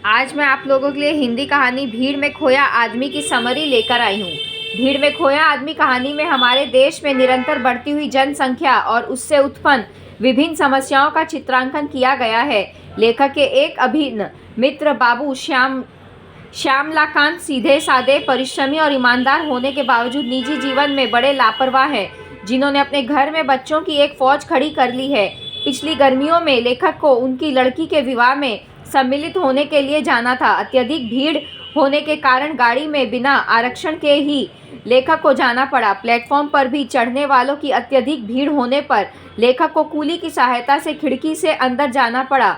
आज मैं आप लोगों के लिए हिंदी कहानी भीड़ में खोया आदमी की समरी लेकर आई हूँ। भीड़ में खोया आदमी कहानी में हमारे देश में निरंतर बढ़ती हुई जनसंख्या और उससे उत्पन्न विभिन्न समस्याओं का चित्रांकन किया गया है। लेखक के एक अभिन्न मित्र बाबू श्यामलाकांत सीधे साधे, परिश्रमी और ईमानदार होने के बावजूद निजी जीवन में बड़े लापरवाह हैं, जिन्होंने अपने घर में बच्चों की एक फौज खड़ी कर ली है। पिछली गर्मियों में लेखक को उनकी लड़की के विवाह में सम्मिलित होने के लिए जाना था। अत्यधिक भीड़ होने के कारण गाड़ी में बिना आरक्षण के ही लेखक को जाना पड़ा। प्लेटफॉर्म पर भी चढ़ने वालों की अत्यधिक भीड़ होने पर लेखक को कुली की सहायता से खिड़की से अंदर जाना पड़ा।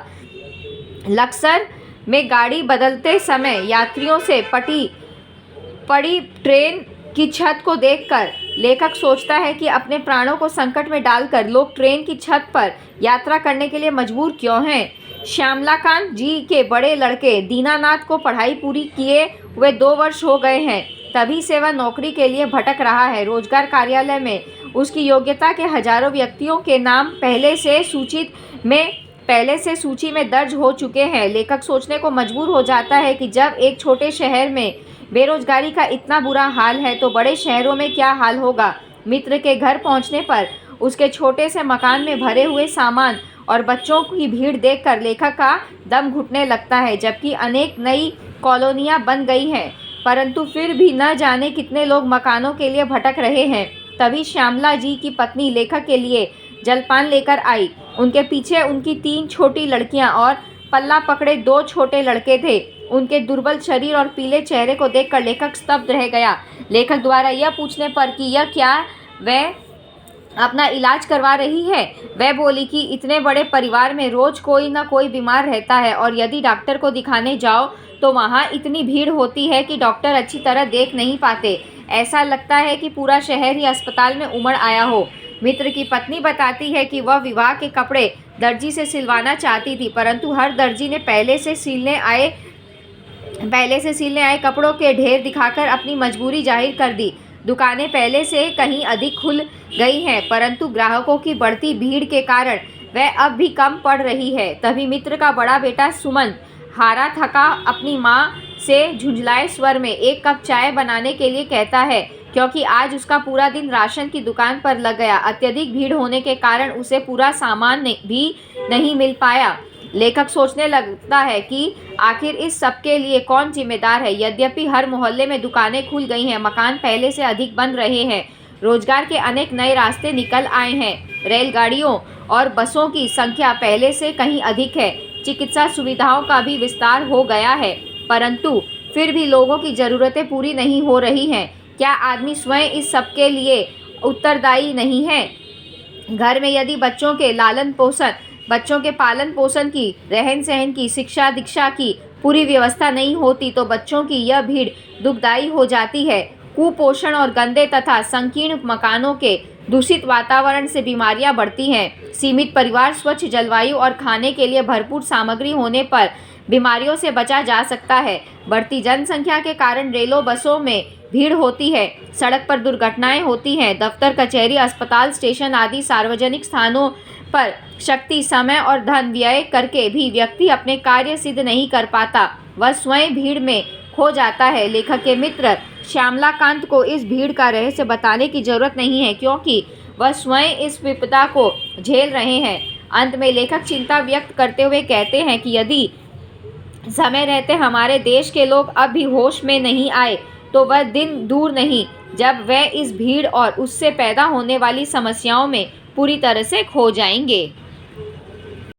लक्सर में गाड़ी बदलते समय यात्रियों से पड़ी ट्रेन की छत को देखकर लेखक सोचता है कि अपने प्राणों को संकट में डालकर लोग ट्रेन की छत पर यात्रा करने के लिए मजबूर क्यों हैं। श्यामलाकांत जी के बड़े लड़के दीनानाथ को पढ़ाई पूरी किए हुए 2 वर्ष हो गए हैं। तभी से वह नौकरी के लिए भटक रहा है। रोजगार कार्यालय में उसकी योग्यता के हजारों व्यक्तियों के नाम पहले से सूची में दर्ज हो चुके हैं। लेखक सोचने को मजबूर हो जाता है कि जब एक छोटे शहर में बेरोजगारी का इतना बुरा हाल है तो बड़े शहरों में क्या हाल होगा। मित्र के घर पहुंचने पर उसके छोटे से मकान में भरे हुए सामान और बच्चों की भीड़ देखकर लेखक का दम घुटने लगता है। जबकि अनेक नई कॉलोनियां बन गई हैं, परंतु फिर भी न जाने कितने लोग मकानों के लिए भटक रहे हैं। तभी श्यामला जी की पत्नी लेखक के लिए जलपान लेकर आई। उनके पीछे उनकी 3 छोटी लड़कियां और पल्ला पकड़े 2 छोटे लड़के थे। उनके दुर्बल शरीर और पीले चेहरे को देखकर लेखक स्तब्ध रह गया। लेखक द्वारा यह पूछने पर कि यह क्या वह अपना इलाज करवा रही है, वह बोली कि इतने बड़े परिवार में रोज कोई न कोई बीमार रहता है और यदि डॉक्टर को दिखाने जाओ तो वहाँ इतनी भीड़ होती है कि डॉक्टर अच्छी तरह देख नहीं पाते। ऐसा लगता है कि पूरा शहर ही अस्पताल में उमड़ आया हो। मित्र की पत्नी बताती है कि वह विवाह के कपड़े दर्जी से सिलवाना चाहती थी, परंतु हर दर्जी ने पहले से सिलने आए कपड़ों के ढेर दिखाकर अपनी मजबूरी जाहिर कर दी। दुकानें पहले से कहीं अधिक खुल गई हैं, परंतु ग्राहकों की बढ़ती भीड़ के कारण वह अब भी कम पड़ रही है। तभी मित्र का बड़ा बेटा सुमन हारा थका अपनी माँ से झुंझलाए स्वर में 1 कप चाय बनाने के लिए कहता है, क्योंकि आज उसका पूरा दिन राशन की दुकान पर लग गया। अत्यधिक भीड़ होने के कारण उसे पूरा सामान भी नहीं मिल पाया। लेखक सोचने लगता है कि आखिर इस सब के लिए कौन जिम्मेदार है। यद्यपि हर मोहल्ले में दुकानें खुल गई हैं, मकान पहले से अधिक बन रहे हैं, रोजगार के अनेक नए रास्ते निकल आए हैं, रेलगाड़ियों और बसों की संख्या पहले से कहीं अधिक है, चिकित्सा सुविधाओं का भी विस्तार हो गया है, परंतु फिर भी लोगों की ज़रूरतें पूरी नहीं हो रही हैं। क्या आदमी स्वयं इस सब के लिए उत्तरदायी नहीं है? घर में यदि बच्चों के पालन पोषण की, रहन सहन की, शिक्षा दीक्षा की पूरी व्यवस्था नहीं होती तो बच्चों की यह भीड़ दुखदायी हो जाती है। कुपोषण और गंदे तथा संकीर्ण मकानों के दूषित वातावरण से बीमारियां बढ़ती हैं। सीमित परिवार, स्वच्छ जलवायु और खाने के लिए भरपूर सामग्री होने पर बीमारियों से बचा जा सकता है। बढ़ती जनसंख्या के कारण रेलों बसों में भीड़ होती है, सड़क पर दुर्घटनाएं होती हैं। दफ्तर, कचहरी, अस्पताल, स्टेशन आदि सार्वजनिक स्थानों पर शक्ति, समय और धन व्यय करके भी व्यक्ति अपने कार्य सिद्ध नहीं कर पाता, वह स्वयं भीड़ में खो जाता है। लेखक के मित्र श्यामलाकांत को इस भीड़ का रहस्य बताने की जरूरत नहीं है, क्योंकि वह स्वयं इस विपदा को झेल रहे हैं। अंत में लेखक चिंता व्यक्त करते हुए कहते हैं कि यदि समय रहते हमारे देश के लोग अब भी होश में नहीं आए तो वह दिन दूर नहीं जब वह इस भीड़ और उससे पैदा होने वाली समस्याओं में पूरी तरह से खो जाएंगे।